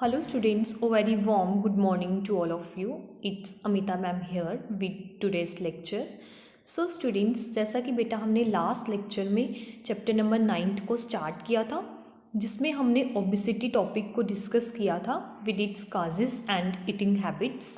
Hello students, a very warm good morning to all of you. It's Amita ma'am here with today's lecture. So students, जैसा कि बेटा हमने last lecture में chapter number 9 को start किया था, जिसमें हमने ओबेसिटी टॉपिक को डिस्कस किया था with its causes and eating habits.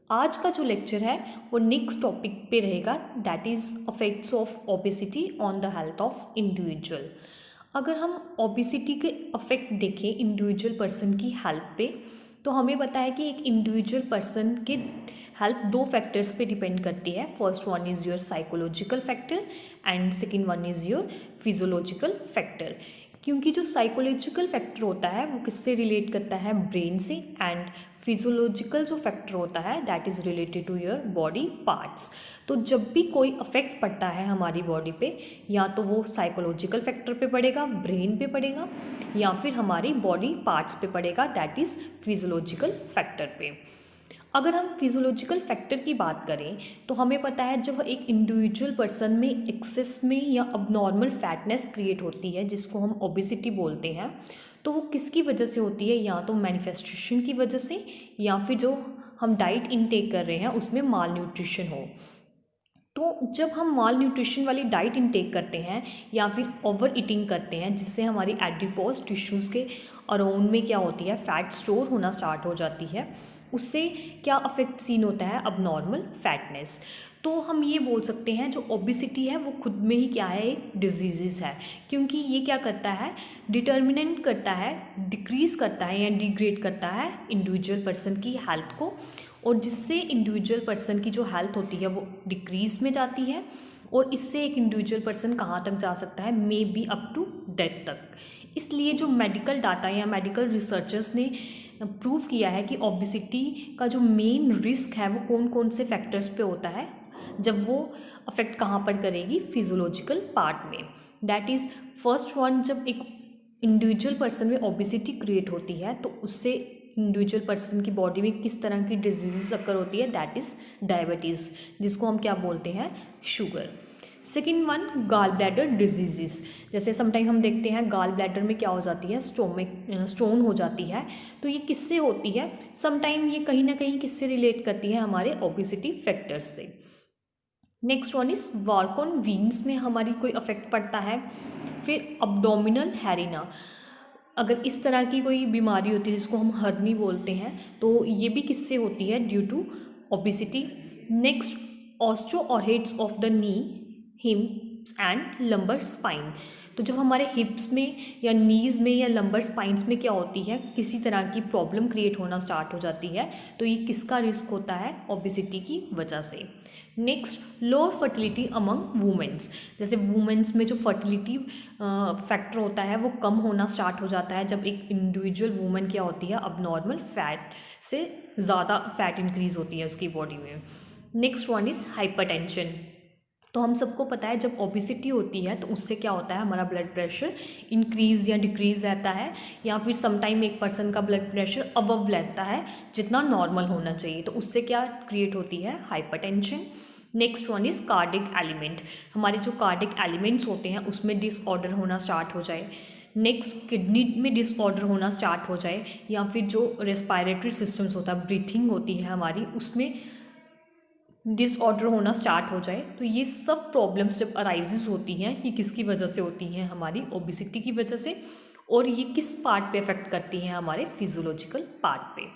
आज का जो लेक्चर है वो नेक्स्ट टॉपिक पे रहेगा, that is affects of obesity on the health of individual. अगर हम ओबेसिटी के अफेक्ट देखें इंडिविजुअल पर्सन की हेल्थ पे, तो हमें पता है कि एक इंडिविजुअल पर्सन के हेल्थ दो फैक्टर्स पे डिपेंड करती है। First one is your psychological factor and second one is your physiological factor. क्योंकि जो साइकोलॉजिकल फैक्टर होता है वो किससे रिलेट करता है, ब्रेन से, एंड फिजियोलॉजिकल जो फैक्टर होता है that is related to your body parts. तो जब भी कोई अफेक्ट पड़ता है हमारी बॉडी पे, या तो वो साइकोलॉजिकल फैक्टर पे पड़ेगा, ब्रेन पे पड़ेगा, या फिर हमारी बॉडी पार्ट्स पे पड़ेगा, दैट इज़ फिजियोलॉजिकल फैक्टर पे। अगर हम फिजियोलॉजिकल फैक्टर की बात करें तो हमें पता है जब एक इंडिविजुअल पर्सन में एक्सेस में या अबनॉर्मल फैटनेस क्रिएट होती है, जिसको हम ओबेसिटी बोलते हैं, तो वो किसकी वजह से होती है, या तो मैनिफेस्टेशन की वजह से, या फिर जो हम डाइट इनटेक कर रहे हैं उसमें माल न्यूट्रिशन हो। तो जब हम माल न्यूट्रिशन वाली डाइट इनटेक करते हैं या फिर ओवर ईटिंग करते हैं, जिससे हमारी एडिपोज टिश्यूज़ के अराउंड में क्या होती है, फैट स्टोर होना स्टार्ट हो जाती है, उससे क्या अफेक्ट सीन होता है, अबनॉर्मल फैटनेस। तो हम ये बोल सकते हैं जो ओबेसिटी है वो खुद में ही क्या है, एक डिजीज़ है। क्योंकि ये क्या करता है, डिटर्मिनेंट करता है, डिक्रीज़ करता है या डिग्रेड करता है इंडिविजुअल पर्सन की हेल्थ को, और जिससे इंडिविजुअल पर्सन की जो हेल्थ होती है वो डिक्रीज़ में जाती है, और इससे एक इंडिविजुअल पर्सन कहाँ तक जा सकता है, maybe up to death तक। इसलिए जो मेडिकल डाटा या मेडिकल रिसर्चर्स ने प्रूव किया है कि ओबेसिटी का जो मेन रिस्क है वो कौन कौन से फैक्टर्स पे होता है, जब वो अफेक्ट कहाँ पर करेगी, फिजियोलॉजिकल पार्ट में। दैट इज़ फर्स्ट वन, जब एक इंडिविजुअल पर्सन में ओबेसिटी क्रिएट होती है तो उससे इंडिविजुअल पर्सन की बॉडी में किस तरह की डिजीज़ अकर होती है, दैट इज़ डायबिटीज़, जिसको हम क्या बोलते हैं, sugar. Second one, gall bladder disease. जैसे समटाइम हम देखते हैं गाल ब्लैडर में क्या हो जाती है, स्टोन हो जाती है। तो ये किससे होती है, समटाइम ये कहीं ना कहीं किससे रिलेट करती है, हमारे ओबेसिटी फैक्टर्स से। Next one is work on wings में हमारी कोई अफेक्ट पड़ता है। फिर अब्डोमिनल हैरिना, अगर इस तरह की कोई बीमारी होती है जिसको हम हर्नी बोलते हैं, तो ये भी किससे होती है, due to obesity. Next, osteoarthritis of the knee, hips and lumbar spine. तो जब हमारे हिप्स में या नीज़ में या लंबर स्पाइंस में क्या होती है, किसी तरह की प्रॉब्लम क्रिएट होना स्टार्ट हो जाती है, तो ये किसका रिस्क होता है, ओबेसिटी की वजह से। Next, lower fertility among women's. जैसे वुमेंस में जो फर्टिलिटी फैक्टर होता है वो कम होना स्टार्ट हो जाता है जब एक इंडिविजुअल वुमेन क्या होती है, अबनॉर्मल फैट से ज़्यादा फैट इंक्रीज होती है उसकी बॉडी में। Next one is hypertension. तो हम सबको पता है जब ओबेसिटी होती है तो उससे क्या होता है, हमारा ब्लड प्रेशर इंक्रीज़ या डिक्रीज़ रहता है, या फिर समटाइम एक पर्सन का ब्लड प्रेशर अबव रहता है जितना नॉर्मल होना चाहिए, तो उससे क्या क्रिएट होती है, hypertension. Next one is cardiac element. हमारे जो कार्डिक एलिमेंट्स होते हैं उसमें डिसऑर्डर होना स्टार्ट हो जाए। नेक्स्ट, किडनी में डिसऑर्डर होना स्टार्ट हो जाए, या फिर जो रेस्पायरेटरी सिस्टम्स होता है, ब्रीथिंग होती है हमारी, उसमें डिसऑर्डर होना स्टार्ट हो जाए। तो ये सब प्रॉब्लम्स जब अराइजेज होती हैं, ये किसकी वजह से होती हैं, हमारी ओबेसिटी की वजह से। और ये किस पार्ट पे अफेक्ट करती हैं, हमारे फिजियोलॉजिकल पार्ट पे।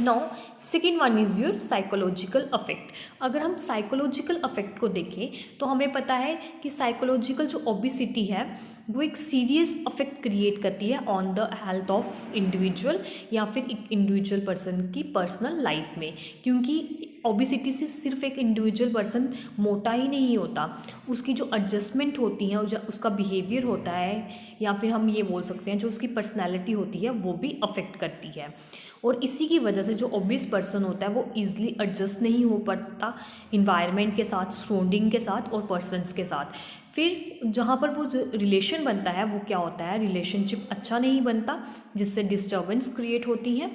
Now second one is your psychological affect. अगर हम साइकोलॉजिकल अफेक्ट को देखें तो हमें पता है कि साइकोलॉजिकल जो ओबेसिटी है वो एक सीरियस अफेक्ट क्रिएट करती है on the health of individual, या फिर एक इंडिविजुअल पर्सन की पर्सनल लाइफ में। क्योंकि ओबेसिटी से सिर्फ एक इंडिविजुअल पर्सन मोटा ही नहीं होता, उसकी जो एडजस्टमेंट होती है, उसका बिहेवियर होता है, या फिर हम ये बोल सकते हैं जो उसकी पर्सनैलिटी होती है वो भी अफेक्ट करती है। और इसी की वजह से जो ओबेस पर्सन होता है वो ईज़िली एडजस्ट नहीं हो पाता इन्वायरमेंट के साथ, सराउंडिंग के साथ और पर्सनस के साथ। फिर जहाँ पर वो रिलेशन बनता है वो क्या होता है, रिलेशनशिप अच्छा नहीं बनता, जिससे डिस्टर्बेंस क्रिएट होती है।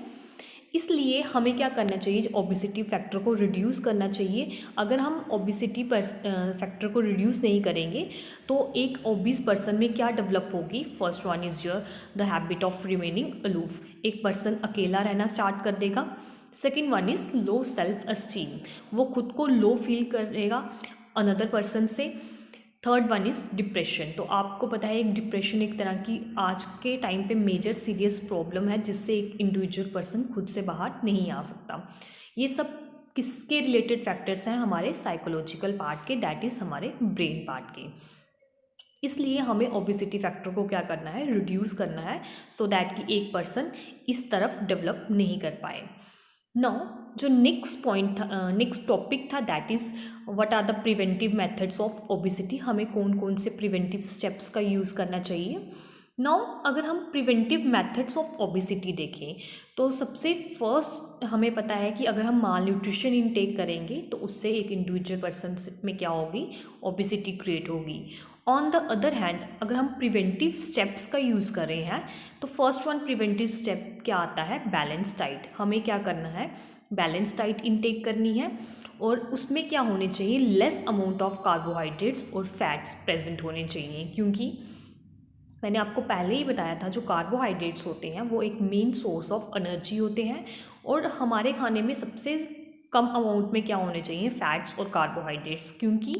इसलिए हमें क्या करना चाहिए, ओबेसिटी फैक्टर को रिड्यूस करना चाहिए। अगर हम ओबेसिटी फैक्टर को रिड्यूस नहीं करेंगे तो एक ओबीस पर्सन में क्या डेवलप होगी। First one is your the habit of remaining aloof, एक पर्सन अकेला रहना स्टार्ट कर देगा। Second one is low self esteem, वो खुद को लो फील करेगा अनदर पर्सन से। थर्ड वन इज़ डिप्रेशन, तो आपको पता है एक डिप्रेशन एक तरह की आज के टाइम पे मेजर सीरियस प्रॉब्लम है जिससे एक इंडिविजुअल पर्सन खुद से बाहर नहीं आ सकता। ये सब किसके रिलेटेड फैक्टर्स हैं, हमारे साइकोलॉजिकल पार्ट के, दैट इज़ हमारे ब्रेन पार्ट के। इसलिए हमें ओबेसिटी फैक्टर को क्या करना है, रिड्यूस करना है, सो दैट कि एक पर्सन इस तरफ डेवलप नहीं कर पाए। नाउ जो नेक्स्ट पॉइंट था, नेक्स्ट टॉपिक था, that is what are the preventive methods of obesity, हमें कौन कौन से प्रिवेंटिव स्टेप्स का यूज़ करना चाहिए। नाउ अगर हम प्रिवेंटिव मेथड्स ऑफ ओबेसिटी देखें तो सबसे फर्स्ट हमें पता है कि अगर हम माल न्यूट्रिशन इनटेक करेंगे तो उससे एक इंडिविजुअल पर्सन में क्या होगी, ओबेसिटी क्रिएट होगी। ऑन द अदर हैंड अगर हम प्रिवेंटिव स्टेप्स का यूज़ कर रहे हैं तो फर्स्ट वन प्रिवेंटिव स्टेप क्या आता है, बैलेंस डाइट। हमें क्या करना है, बैलेंस डाइट इनटेक करनी है और उसमें क्या होने चाहिए, लेस अमाउंट ऑफ कार्बोहाइड्रेट्स और फैट्स प्रेजेंट होने चाहिए, क्योंकि मैंने आपको पहले ही बताया था जो कार्बोहाइड्रेट्स होते हैं वो एक मेन सोर्स ऑफ एनर्जी होते हैं और हमारे खाने में सबसे कम अमाउंट में क्या होने चाहिए, फैट्स और कार्बोहाइड्रेट्स, क्योंकि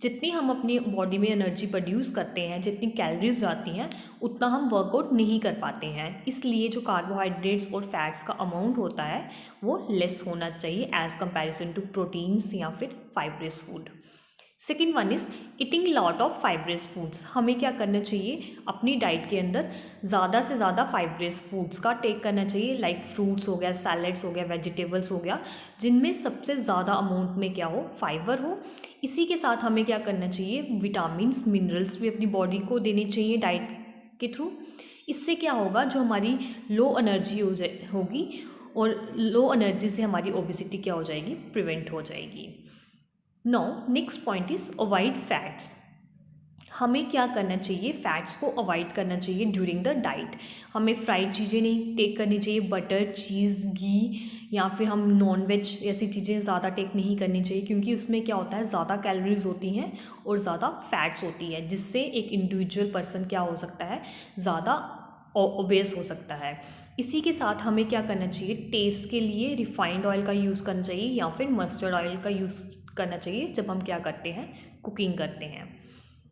जितनी हम अपनी बॉडी में एनर्जी प्रोड्यूस करते हैं, जितनी कैलोरीज जाती हैं उतना हम वर्कआउट नहीं कर पाते हैं। इसलिए जो कार्बोहाइड्रेट्स और फैट्स का अमाउंट होता है वो लेस होना चाहिए एज़ कंपैरिजन टू प्रोटीन्स या फिर fibrous food. Second one is eating lot of fibrous foods, हमें क्या करना चाहिए, अपनी डाइट के अंदर ज़्यादा से ज़्यादा फाइब्रस फूड्स का टेक करना चाहिए, लाइक फ्रूट्स हो गया, सैलड्स हो गया, वेजिटेबल्स हो गया, जिनमें सबसे ज़्यादा अमाउंट में क्या हो, फाइबर हो। इसी के साथ हमें क्या करना चाहिए, विटामिन्स मिनरल्स भी अपनी बॉडी को देने चाहिए डाइट के थ्रू। इससे क्या होगा, जो हमारी लो एनर्जी होगी और लो एनर्जी से हमारी ओबेसिटी क्या हो जाएगी, प्रिवेंट हो जाएगी। Now next point is avoid fats, हमें क्या करना चाहिए, फैट्स को अवॉइड करना चाहिए ड्यूरिंग द डाइट। हमें फ्राइड चीज़ें नहीं टेक करनी चाहिए, बटर, चीज़, घी या फिर हम नॉन वेज ऐसी चीज़ें ज़्यादा टेक नहीं करनी चाहिए, क्योंकि उसमें क्या होता है, ज़्यादा कैलोरीज होती हैं और ज़्यादा फैट्स होती है, जिससे एक इंडिविजुअल पर्सन क्या हो सकता है, ज़्यादा ओबेस हो सकता है। इसी के साथ हमें क्या करना चाहिए, टेस्ट के लिए रिफाइंड ऑयल का यूज़ करना चाहिए या फिर मस्टर्ड ऑयल का यूज़ करना चाहिए जब हम क्या करते हैं, कुकिंग करते हैं।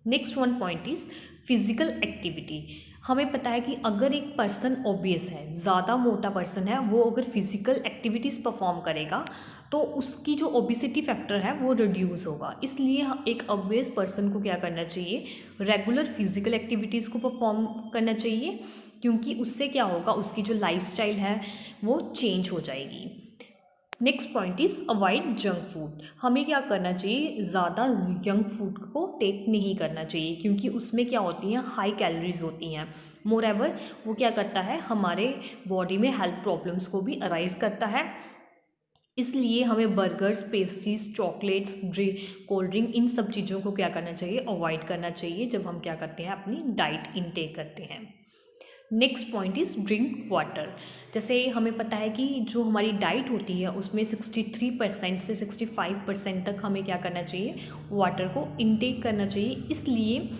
Next one point is physical activity, हमें पता है कि अगर एक पर्सन ओबेस है, ज़्यादा मोटा पर्सन है, वो अगर फिजिकल एक्टिविटीज़ परफॉर्म करेगा तो उसकी जो ओबेसिटी फैक्टर है वो रिड्यूस होगा। इसलिए एक ओबेस पर्सन को क्या करना चाहिए, रेगुलर फिजिकल एक्टिविटीज़ को परफॉर्म करना चाहिए, क्योंकि उससे क्या होगा, उसकी जो लाइफस्टाइल है वो चेंज हो जाएगी। Next point is avoid junk food, हमें क्या करना चाहिए, ज़्यादा जंक फूड को टेक नहीं करना चाहिए, क्योंकि उसमें क्या होती हैं, हाई कैलोरीज होती हैं। मोर एवर वो क्या करता है, हमारे बॉडी में हेल्थ प्रॉब्लम्स को भी अराइज करता है। इसलिए हमें burgers, pastries, chocolates, cold drink, इन सब चीज़ों को क्या करना चाहिए, अवॉइड करना चाहिए जब हम क्या करते हैं, अपनी डाइट इनटेक करते हैं। Next point is drink water, जैसे हमें पता है कि जो हमारी डाइट होती है उसमें 63% से 65% तक हमें क्या करना चाहिए, वाटर को इनटेक करना चाहिए। इसलिए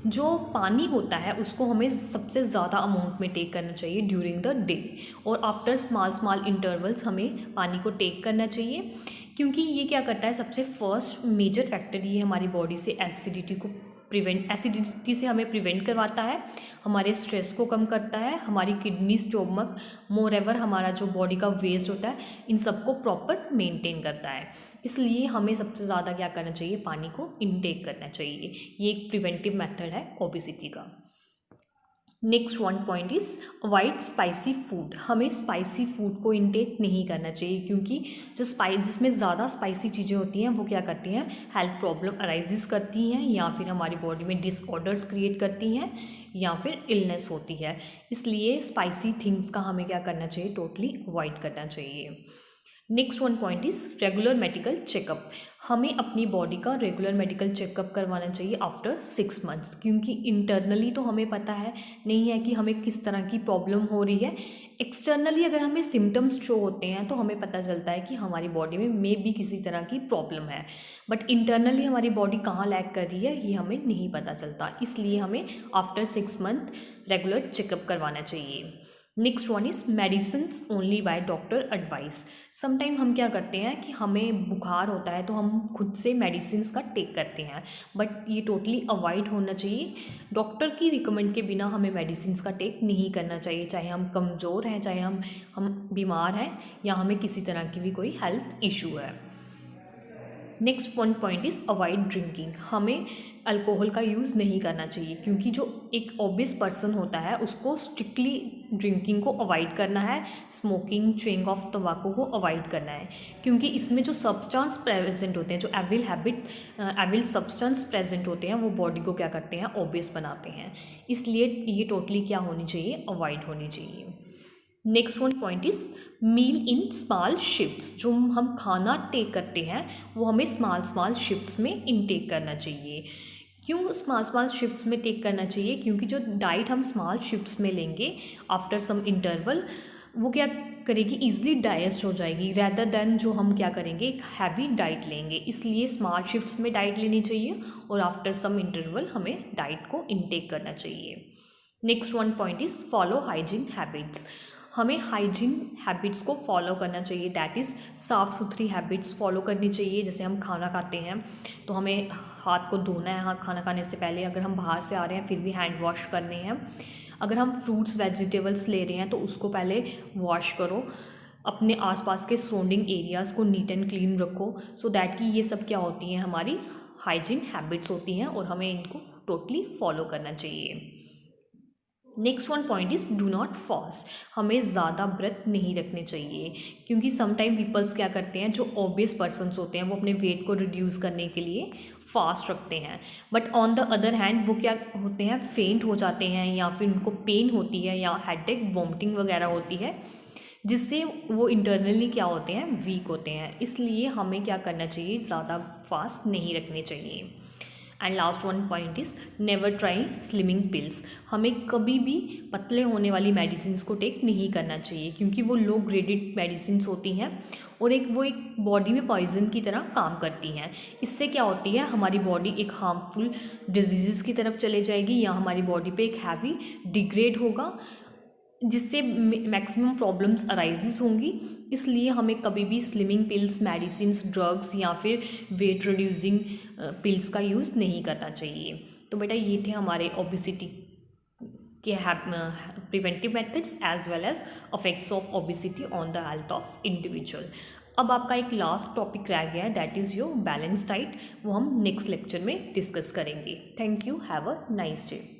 जो पानी होता है उसको हमें सबसे ज़्यादा अमाउंट में टेक करना चाहिए ड्यूरिंग द डे, और आफ्टर स्मॉल इंटरवल्स हमें पानी को टेक करना चाहिए, क्योंकि ये क्या करता है, सबसे फर्स्ट मेजर फैक्टर ये हमारी बॉडी से एसिडिटी से हमें प्रिवेंट करवाता है, हमारे स्ट्रेस को कम करता है, हमारी किडनी, स्टोमक, मोर एवर हमारा जो बॉडी का वेस्ट होता है, इन सबको प्रॉपर मेंटेन करता है। इसलिए हमें सबसे ज़्यादा क्या करना चाहिए, पानी को इनटेक करना चाहिए। ये एक प्रिवेंटिव मेथड है ओबेसिटी का। Next one point is avoid spicy food, हमें स्पाइसी फूड को इनटेक नहीं करना चाहिए, क्योंकि जो जिसमें ज़्यादा स्पाइसी चीज़ें होती हैं वो क्या करती हैं, हेल्थ प्रॉब्लम अराइजेस करती हैं, या फिर हमारी बॉडी में डिसऑर्डर्स क्रिएट करती हैं, या फिर इलनेस होती है। इसलिए स्पाइसी थिंग्स का हमें क्या करना चाहिए, टोटली अवॉइड करना चाहिए। Next one point is regular medical checkup. हमें अपनी बॉडी का रेगुलर मेडिकल चेकअप करवाना चाहिए आफ्टर 6 मंथ्स, क्योंकि इंटरनली तो हमें पता है नहीं है कि हमें किस तरह की प्रॉब्लम हो रही है। एक्सटर्नली अगर हमें सिम्टम्स शो होते हैं तो हमें पता चलता है कि हमारी बॉडी में मे भी किसी तरह की प्रॉब्लम है, बट इंटरनली हमारी बॉडी कहाँ लैग कर रही है ये हमें नहीं पता चलता, इसलिए हमें आफ्टर 6 मंथ रेगुलर चेकअप करवाना चाहिए। Next one is medicines only by doctor advice. Sometime हम क्या करते हैं कि हमें बुखार होता है तो हम खुद से मेडिसिन्स का टेक करते हैं, बट ये टोटली अवॉइड होना चाहिए। डॉक्टर की रिकमेंड के बिना हमें मेडिसिन्स का टेक नहीं करना चाहिए, चाहे हम कमज़ोर हैं, चाहे हम बीमार हैं, या हमें किसी तरह की भी कोई हेल्थ इशू है। Next one point is avoid drinking. हमें अल्कोहल का यूज़ नहीं करना चाहिए, क्योंकि जो एक ओबेस पर्सन होता है उसको स्ट्रिक्टली ड्रिंकिंग को अवॉइड करना है, स्मोकिंग, च्युइंग ऑफ तंबाकू को अवॉइड करना है, क्योंकि इसमें जो सब्सटेंस प्रेजेंट होते हैं, जो एविल सब्सटेंस प्रेजेंट होते हैं, वो बॉडी को क्या करते हैं, ओबेस बनाते हैं। इसलिए ये टोटली क्या होनी चाहिए, अवॉइड होनी चाहिए। Next one point is meal in small shifts. जो हम खाना टेक करते हैं वो हमें स्मॉल शिफ्ट्स में इनटेक करना चाहिए। क्यों स्मॉल शिफ्ट्स में टेक करना चाहिए, क्योंकि जो डाइट हम स्मॉल शिफ्ट्स में लेंगे आफ्टर सम इंटरवल, वो क्या करेगी, ईजिली डाइजेस्ट हो जाएगी, रैदर देन जो हम क्या करेंगे, एक हैवी डाइट लेंगे। इसलिए स्मॉल शिफ्ट्स में डाइट लेनी चाहिए और आफ्टर सम इंटरवल हमें डाइट को इनटेक करना चाहिए। Next one point is follow hygiene habits. हमें हाइजीन हैबिट्स को फॉलो करना चाहिए, दैट इज़ साफ़ सुथरी हैबिट्स फॉलो करनी चाहिए। जैसे हम खाना खाते हैं तो हमें हाथ को धोना है, खाना खाने से पहले। अगर हम बाहर से आ रहे हैं फिर भी हैंड वॉश करने हैं। अगर हम फ्रूट्स वेजिटेबल्स ले रहे हैं तो उसको पहले वॉश करो। अपने आसपास के सराउंडिंग एरियाज़ को नीट एंड क्लीन रखो, सो दैट कि ये सब क्या होती हैं, हमारी हाइजीन हैबिट्स होती हैं और हमें इनको टोटली फॉलो करना चाहिए। Next one point is do not fast. हमें ज़्यादा व्रत नहीं रखने चाहिए, क्योंकि समटाइम पीपल्स क्या करते हैं, जो ओबेस पर्सनस होते हैं वो अपने वेट को रिड्यूस करने के लिए फास्ट रखते हैं, but on the other hand वो क्या होते हैं, फेंट हो जाते हैं, या फिर उनको पेन होती है, या हेडेक, वॉमिटिंग वगैरह होती है, जिससे वो इंटरनली क्या होते हैं, वीक होते हैं। इसलिए हमें क्या करना चाहिए, ज़्यादा फास्ट नहीं रखने चाहिए। And last one point is never try slimming pills. हमें कभी भी पतले होने वाली मेडिसिन को टेक नहीं करना चाहिए, क्योंकि वो लो ग्रेडेड मेडिसिन होती हैं और वो एक बॉडी में पॉइजन की तरह काम करती हैं। इससे क्या होती है, हमारी बॉडी एक हार्मफुल डिजीज़ की तरफ चले जाएगी, या हमारी बॉडी पे एक हैवी डिग्रेड होगा, जिससे मैक्सिमम प्रॉब्लम्स अराइजेस होंगी। इसलिए हमें कभी भी स्लिमिंग पिल्स, मेडिसिन्स, ड्रग्स या फिर वेट रिड्यूसिंग पिल्स का यूज़ नहीं करना चाहिए। तो बेटा ये थे हमारे ओबेसिटी के preventive methods as well as affects of obesity on the health of individual. अब आपका एक लास्ट टॉपिक रह गया है, that is your balance diet. वो हम नेक्स्ट लेक्चर में डिस्कस करेंगे। Thank you, have a nice day.